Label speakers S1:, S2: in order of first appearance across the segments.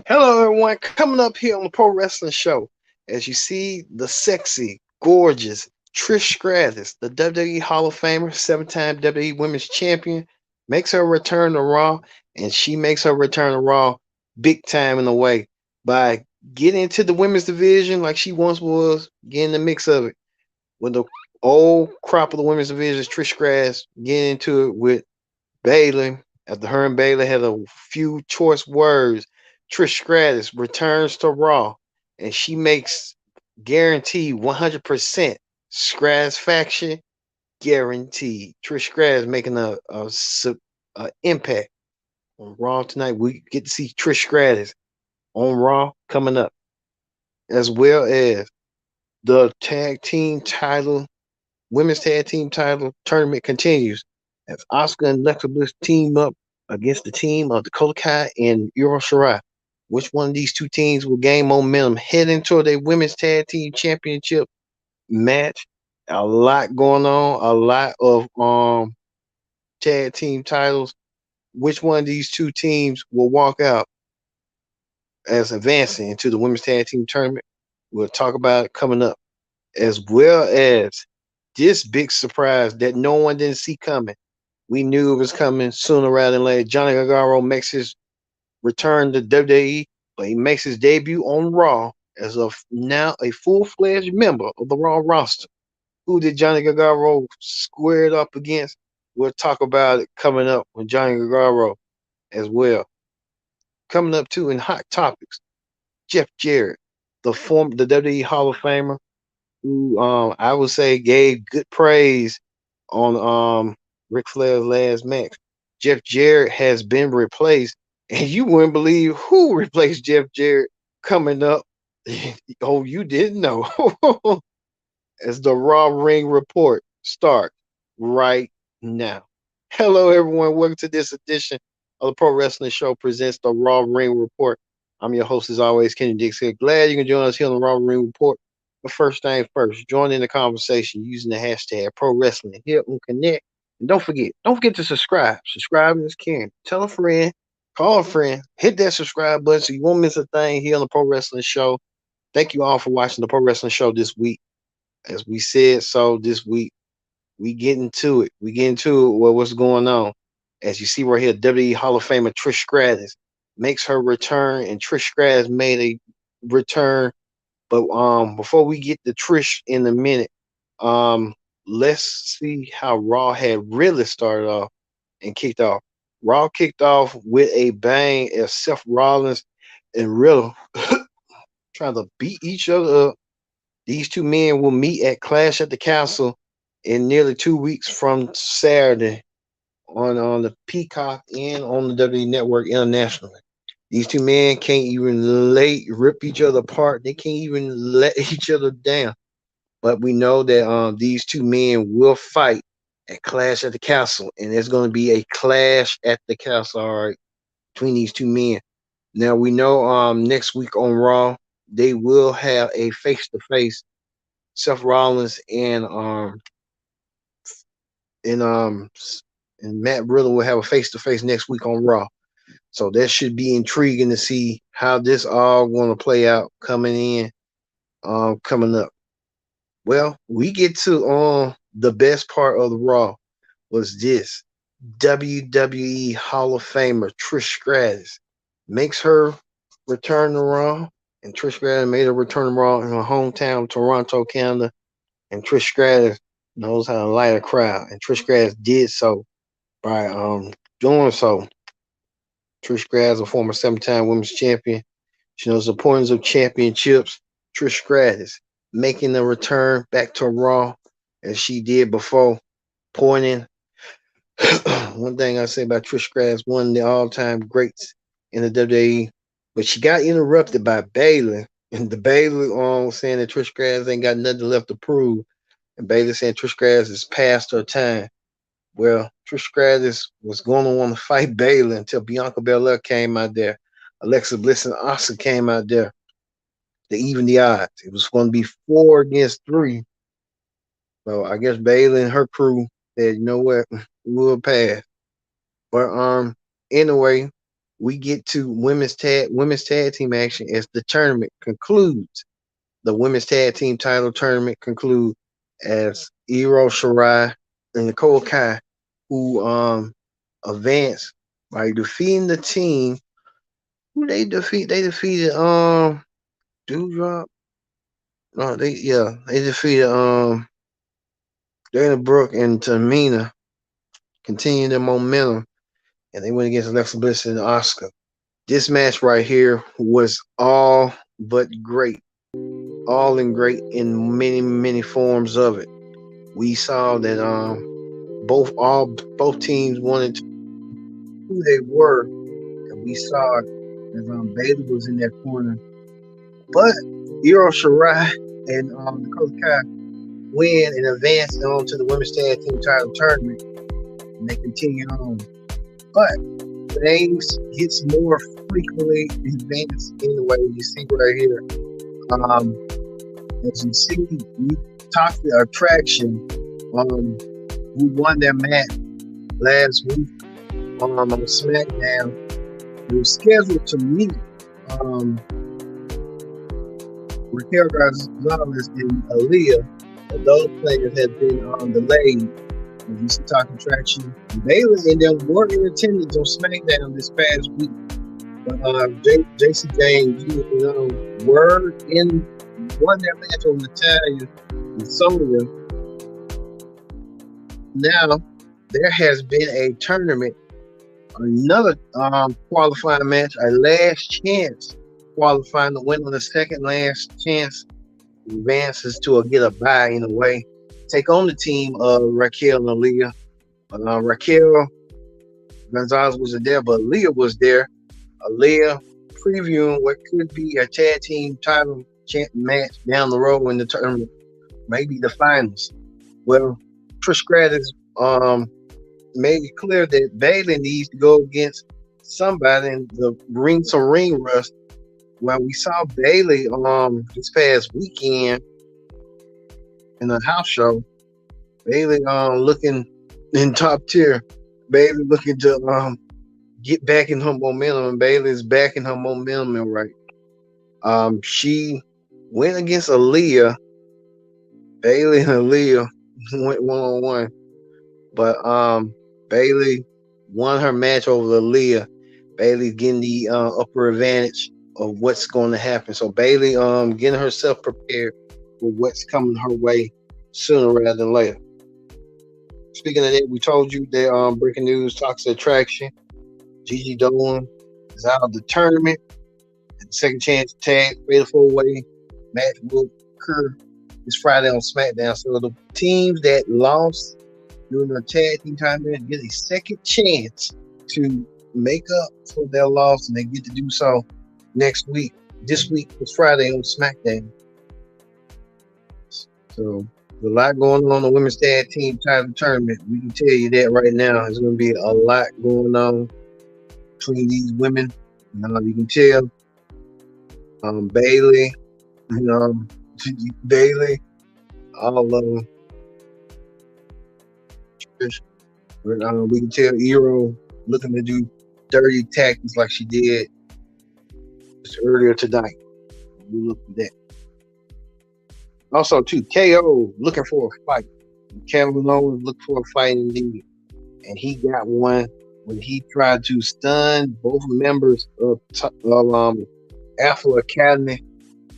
S1: Hello, everyone. Coming up here on the Pro Wrestling Show, as you see, the sexy, gorgeous Trish Stratus, the WWE Hall of Famer, seven-time WWE Women's Champion, makes her return to Raw, and she makes her return to Raw big time in a way by getting into the women's division like she once was, getting the mix of it with the old crop of the women's division. Trish Stratus getting into it with Bayley, after her and Bayley had a few choice words, Trish Stratus returns to Raw and she makes guaranteed 100% Stratus faction guaranteed. Trish Stratus making a impact on Raw tonight. We get to see Trish Stratus on Raw coming up, as well as the tag team title, women's tag team title tournament continues as Oscar and Alexa Bliss team up against the team of Dakota Kai and Io Shirai. Which one of these two teams will gain momentum heading toward a women's tag team championship match? A lot going on, a lot of tag team titles. Which one of these two teams will walk out as advancing into the women's tag team tournament? We'll talk about it coming up, as well as this big surprise that no one didn't see coming. We knew it was coming sooner rather than later. Johnny Gargano makes his return to WWE, but he makes his debut on Raw as now a full-fledged member of the Raw roster. Who did Johnny Gargano square it up against? We'll talk about it coming up with Johnny Gargano as well. Coming up too in Hot Topics, Jeff Jarrett, the WWE Hall of Famer, who I would say gave good praise on Ric Flair's last match. Jeff Jarrett has been replaced, and you wouldn't believe who replaced Jeff Jarrett coming up. Oh, you didn't know. As the Raw Ring Report starts right now. Hello, everyone. Welcome to this edition of the Pro Wrestling Show presents the Raw Ring Report. I'm your host, as always, Kenny Dix here. Glad you can join us here on the Raw Ring Report. But first thing first, join in the conversation using the hashtag Pro Wrestling here on Connect. And don't forget to subscribe. Subscribing is caring. Tell a friend, call a friend, hit that subscribe button so you won't miss a thing here on the Pro Wrestling Show. Thank you all for watching the Pro Wrestling Show this week. As we said so this week, we get into it. We get into it. What's going on? As you see right here, WWE Hall of Famer Trish Stratus makes her return, and Trish Stratus made a return. But before we get to Trish in a minute, let's see how Raw had really started off and kicked off. Raw kicked off with a bang as Seth Rollins and Riddle trying to beat each other up. These two men will meet at Clash at the Castle in nearly 2 weeks from Saturday on the Peacock and on the WWE Network internationally. These two men can't even rip each other apart. They can't even let each other down. But we know that these two men will fight at Clash at the Castle, and there's going to be a clash at the castle, all right, between these two men. Now we know next week on Raw they will have a face to face. Seth Rollins and um and Matt Riddle will have a face to face next week on Raw. So that should be intriguing to see how this all going to play out coming up. Well, we get to the best part of the Raw was this. WWE Hall of Famer Trish Stratus makes her return to Raw, and Trish Stratus made her return to Raw in her hometown, Toronto, Canada. And Trish Stratus knows how to light a crowd, and Trish Stratus did so by doing so. Trish Stratus, a former seven-time women's champion, she knows the importance of championships. Trish Stratus making a return back to Raw as she did before, pointing. One thing I say about Trish Stratus, one of the all-time greats in the WWE, but she got interrupted by Bayley, and the Bayley saying that Trish Stratus ain't got nothing left to prove, and Bayley saying Trish Stratus is past her time. Well, Trish Stratus was going to want to fight Bayley until Bianca Belair came out there. Alexa Bliss and Asuka came out there to even the odds. It was going to be 4 against 3. So I guess Bayley and her crew said, you know what, we'll pass. But anyway, we get to women's tag team action as the tournament concludes. The women's tag team title tournament concludes as Io Shirai and Nicole Kai, who advanced by defeating the team. Who they defeat? They defeated Dewdrop. No, they defeated Dana Brooke and Tamina, continuing their momentum, and they went against Alexa Bliss and Asuka. This match right here was all but great. All in great in many forms of it. We saw that both teams wanted to who they were, and we saw that Bayley was in that corner, but Io Shirai and Nicole Kai win and advance on to the women's tag team title tournament, and they continue on. But things gets more frequently advanced anyway. You see right here. As you see, we talked the attraction who won their match last week on SmackDown. They were scheduled to meet Raquel Gonzalez and Aaliyah, but those players have been delayed. As you see, talk attraction. Bayley and them were in attendance on SmackDown this past week, but JC James, won their match over Natalia and Sonya. Now there has been a tournament, another qualifying match, a last chance qualifying to win on the second last chance advances to get a bye in a way. Take on the team of Raquel and Aaliyah. Raquel Gonzalez wasn't there, but Aaliyah was there. Aaliyah previewing what could be a tag team title match down the road in the tournament, maybe the finals. Well, Trish Stratus made it clear that Bayley needs to go against somebody and bring some ring rust. Well, we saw Bayley this past weekend in a house show. Bayley looking in top tier. Bayley looking to get back in her momentum, and Bayley's back in her momentum right. She went against Aaliyah. Bayley and Aaliyah went 1-on-1, but Bayley won her match over Aaliyah. Bayley getting the upper advantage of what's going to happen. So Bayley getting herself prepared for what's coming her way sooner rather than later. Speaking of that, we told you that breaking news, Toxic Attraction, Gigi Dolan is out of the tournament. The second chance tag fatal 4-way match will occur this Friday on SmackDown. So the teams that lost during the tag team tournament get a second chance to make up for their loss, and they get to do so next week. This week is Friday on SmackDown. So there's a lot going on in the women's tag team title tournament. We can tell you that right now. There's going to be a lot going on between these women. You can tell Bayley, Bayley, all of them. We can tell Iro looking to do dirty tactics like she did just earlier tonight. We look at that. Also, too, KO looking for a fight. Kevin Owens looking for a fight indeed, and he got one when he tried to stun both members of Alpha Academy.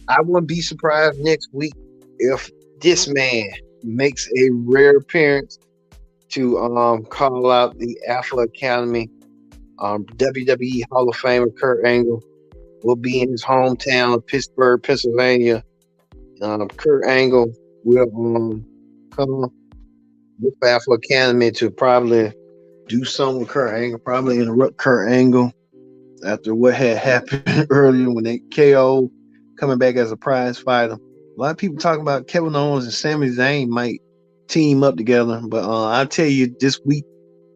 S1: I wouldn't be surprised next week if this man makes a rare appearance to call out the Alpha Academy. WWE Hall of Famer Kurt Angle will be in his hometown of Pittsburgh, Pennsylvania. Kurt Angle will come with Alpha Academy to probably do something with Kurt Angle, probably interrupt Kurt Angle after what had happened earlier when they KO coming back as a prize fighter. A lot of people talking about Kevin Owens and Sami Zayn might team up together, but I'll tell you this week,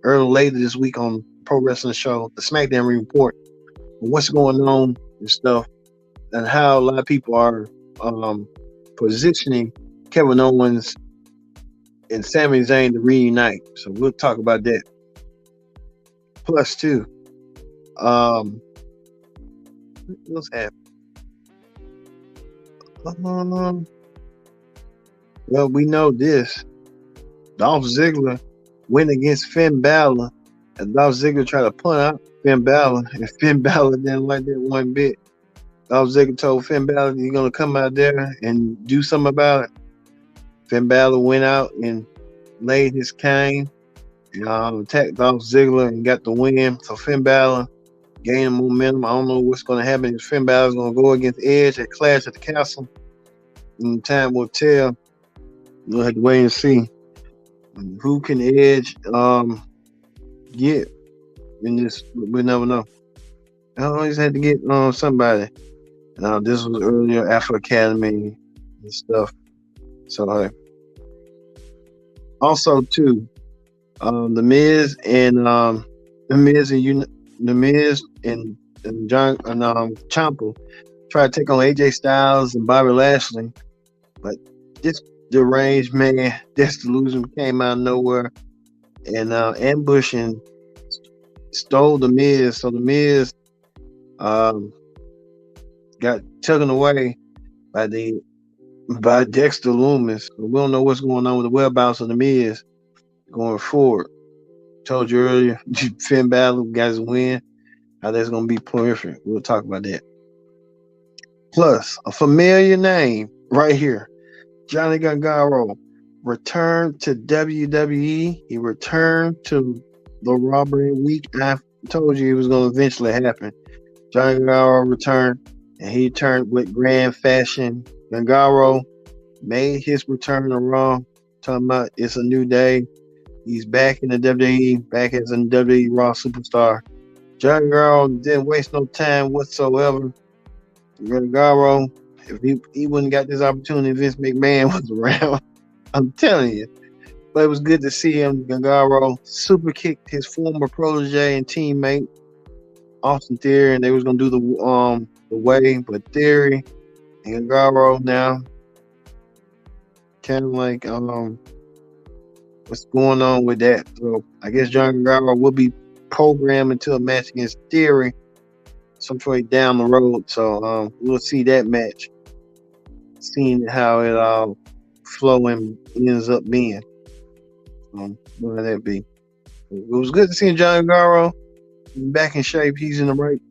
S1: later this week on Pro Wrestling Show, the SmackDown Report, what's going on and stuff, and how a lot of people are positioning Kevin Owens and Sami Zayn to reunite. So we'll talk about that. Plus, too, What else happened? Um, well, we know this. Dolph Ziggler went against Finn Balor, and Dolph Ziggler tried to punt out Finn Balor, and Finn Balor didn't like that one bit. Dolph Ziggler told Finn Balor, "You're gonna come out there and do something about it." Finn Balor went out and laid his cane, attacked Dolph Ziggler and got the win. So Finn Balor gaining momentum. I don't know what's going to happen. If Finn Balor's going to go against Edge at Clash at the Castle, and time will tell. We'll have to wait and see who can Edge get in this. We never know. I always had to get somebody. This was earlier Afro Academy and stuff. So also too, the Miz and John and Ciampa tried to take on AJ Styles and Bobby Lashley, but this deranged man, this delusion came out of nowhere and ambushed and stole the Miz. So the Miz got taken away by Dexter Lumis. We don't know what's going on with the whereabouts of the Miz going forward. Told you earlier, Finn Balor got his win. How that's going to be perfect. We'll talk about that. Plus, a familiar name right here. Johnny Gargano returned to WWE. He returned to the robbery week. I told you it was going to eventually happen. Johnny Gargano returned, and he turned with grand fashion. Gargano made his return to Raw. Talking about it's a new day. He's back in the WWE, back as a WWE Raw superstar. Johnny Gargano didn't waste no time whatsoever. Gargano, if he wouldn't got this opportunity, Vince McMahon was around. I'm telling you. But it was good to see him. Gargano super kicked his former protege and teammate, Austin Theory, and they was gonna do the way, but Theory and Gargano now kind of like what's going on with that. So I guess Johnny Gargano will be programmed into a match against Theory sometime down the road. So we'll see that match, seeing how it all flowing ends up being. What would that be? It was good to see Johnny Gargano back in shape. He's in the right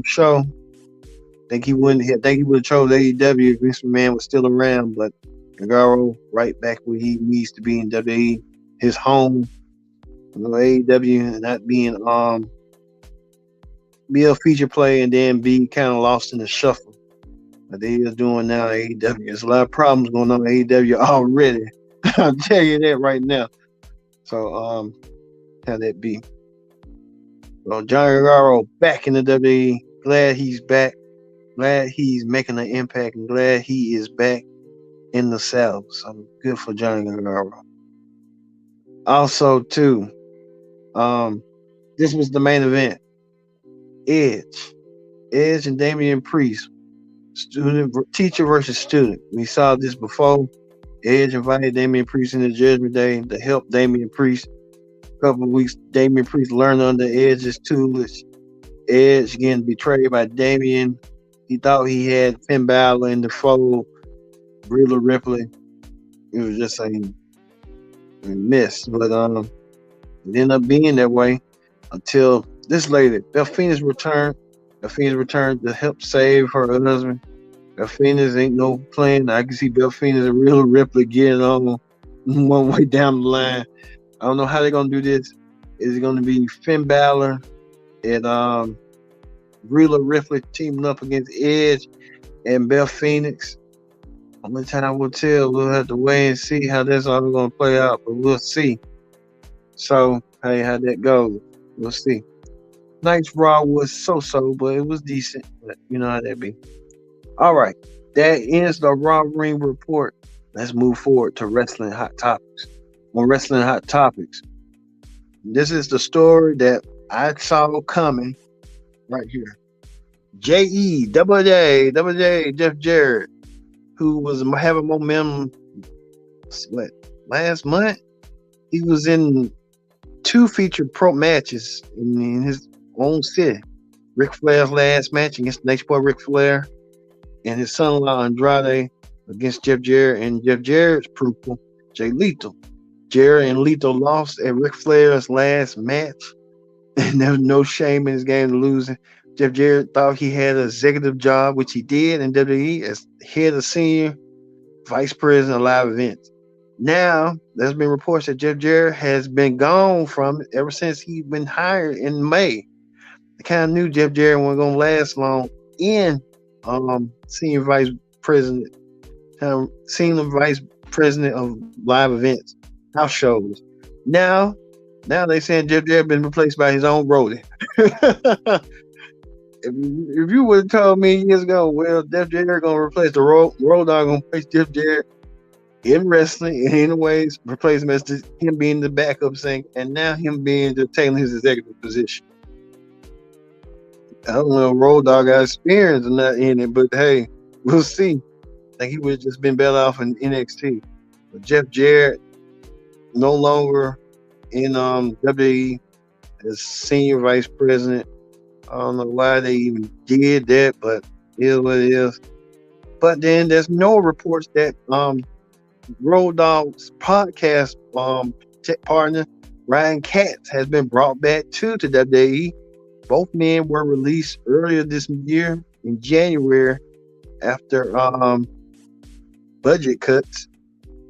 S1: show. Think he would have chose AEW if Vince McMahon was still around, but Gargano right back where he needs to be in WWE, his home. AEW not being be a feature play and then be kind of lost in the shuffle. But they is doing now AEW. There's a lot of problems going on in AEW already. I'll tell you that right now. So how that be? So Johnny Gargano back in the WWE. Glad he's back. Glad he's making an impact, and glad he is back in the South. So good for Johnny Gargano. Also, too, this was the main event. Edge and Damien Priest, teacher versus student. We saw this before. Edge invited Damien Priest in the Judgment Day to help Damien Priest. A couple of weeks, Damien Priest learned under Edge's tutelage. Edge getting betrayed by Damien. He thought he had Finn Balor in the fold. Rhea Ripley. It was just a miss, but it ended up being that way until this lady, Beth Phoenix, returned. Beth Phoenix returned to help save her husband. Beth Phoenix ain't no plan. I can see Beth Phoenix and Rhea Ripley getting on one way down the line. I don't know how they're gonna do this. Is it gonna be Finn Balor and Rhea Ripley teaming up against Edge and Beth Phoenix? Only time will tell. We'll have to wait and see how that's all going to play out, but we'll see. So, hey, how that goes, we'll see. Night's Raw was so-so, but it was decent. But you know how that be. All right, that ends the Raw Ring Report. Let's move forward to Wrestling Hot Topics. On Wrestling Hot Topics, this is the story that I saw coming right here. Double J, Jeff Jarrett, who was having momentum last month. He was in 2 featured pro matches own city. Ric Flair's last match against the Nature Boy Ric Flair and his son-in-law Andrade against Jeff Jarrett and Jeff Jarrett's pupil, Jay Lethal. Jarrett and Lethal lost at Ric Flair's last match, and there was no shame in his game to losing. Jeff Jarrett thought he had an executive job, which he did in WWE as head of senior vice president of live events. Now, there's been reports that Jeff Jarrett has been gone from it ever since he's been hired in May. I kind of knew Jeff Jarrett wasn't going to last long in senior vice president, senior vice president of live events, house shows. Now they saying Jeff Jarrett been replaced by his own roadie. If you would have told me years ago, well, Jeff Jarrett gonna replace the Road Dogg, gonna replace Jeff Jarrett in wrestling, and in ways replace him as him being the backup singer, and now him being taking his executive position. I don't know if Road Dogg got experience or not in it, but hey, we'll see. I think he would have just been better off in NXT. But Jeff Jarrett no longer in WWE as senior vice president. I don't know why they even did that, but it is what it is. But then there's no reports that Road Dogg's podcast tech partner Ryan Katz has been brought back to WWE. Both men were released earlier this year in January after budget cuts.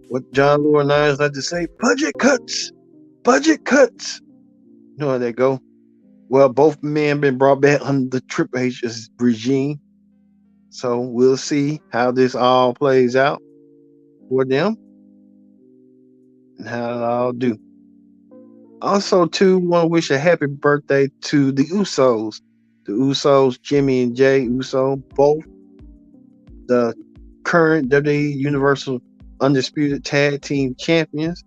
S1: What John Laurinaitis like to say, budget cuts. You know how they go. Well, both men been brought back under the Triple H's regime. So we'll see how this all plays out for them and how it all do. Also, too, want to wish a happy birthday to the Usos. The Usos, Jimmy and Jay Uso, both the current WWE Universal Undisputed Tag Team Champions.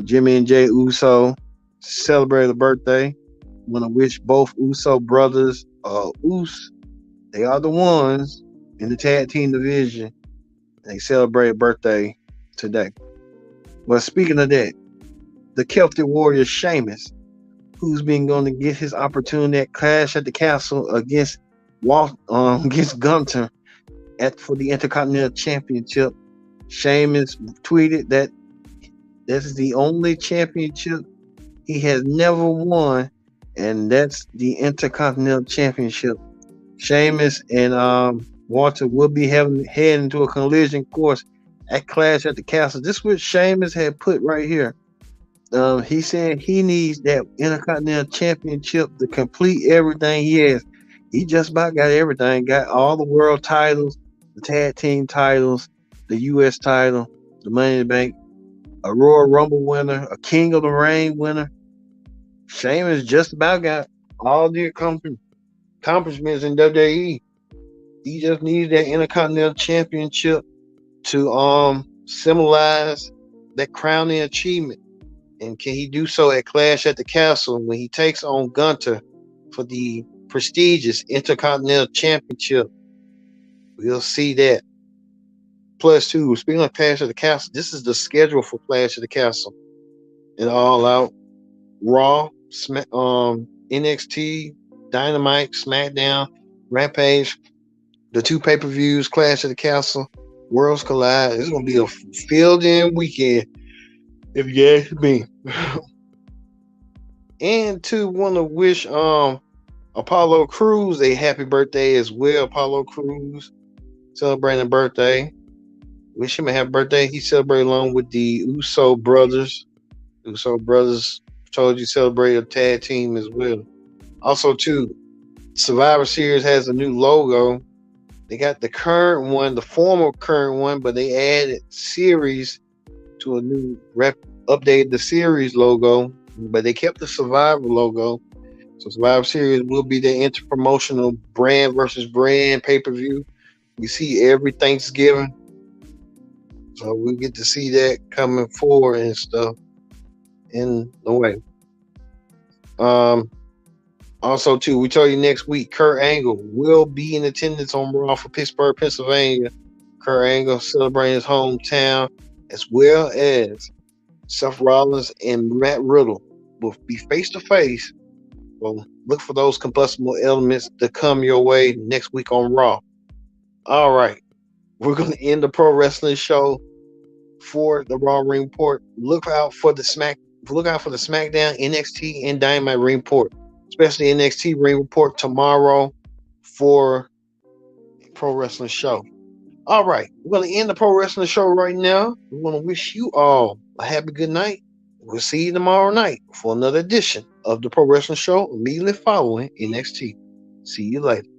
S1: Jimmy and Jay Uso celebrated a birthday. Want to wish both Uso brothers, they are the ones in the tag team division. They celebrate a birthday today. Well, speaking of that, the Celtic Warrior Sheamus, who's been going to get his opportunity at Clash at the Castle against Gunther for the Intercontinental Championship. Sheamus tweeted that this is the only championship he has never won, and that's the Intercontinental Championship. Sheamus and Walter will be heading into a collision course at Clash at the Castle. This is what Sheamus had put right here. He said he needs that Intercontinental Championship to complete everything he has. He just about got everything. Got all the world titles, the tag team titles, the U.S. title, the Money in the Bank, a Royal Rumble winner, a King of the Ring winner. Sheamus just about got all the accomplishments in WWE. He just needs that Intercontinental Championship to symbolize that crowning achievement. And can he do so at Clash at the Castle when he takes on Gunther for the prestigious Intercontinental Championship? We'll see that. Plus, too, speaking of Clash at the Castle, this is the schedule for Clash at the Castle. It all out. Raw, NXT, Dynamite, SmackDown, Rampage, the two pay-per-views, Clash at the Castle, Worlds Collide. It's going to be a filled-in weekend, if you ask me. And to want to wish Apollo Crews a happy birthday as well. Apollo Crews celebrating a birthday. Wish him a happy birthday. He celebrated along with the Uso brothers. Uso brothers told you celebrate a tag team as well. Also, too, Survivor Series has a new logo. They got the current one, the former current one, but they added series to a new updated the series logo, but they kept the Survivor logo. So Survivor Series will be the interpromotional brand versus brand pay-per-view. We see every Thanksgiving. So we get to see that coming forward and stuff in the way. Also, too, we told you next week, Kurt Angle will be in attendance on Raw for Pittsburgh, Pennsylvania. Kurt Angle celebrating his hometown, as well as Seth Rollins and Matt Riddle will be face-to-face Well, look for those combustible elements to come your way next week on Raw. All right. We're going to end the pro wrestling show for the Raw Ring Report. Look out for the SmackDown, NXT, and Dynamite Ring Report, especially NXT Ring Report tomorrow for pro wrestling show. All right, we're going to end the pro wrestling show right now. We want to wish you all a happy good night. We'll see you tomorrow night for another edition of the pro wrestling show immediately following NXT. See you later.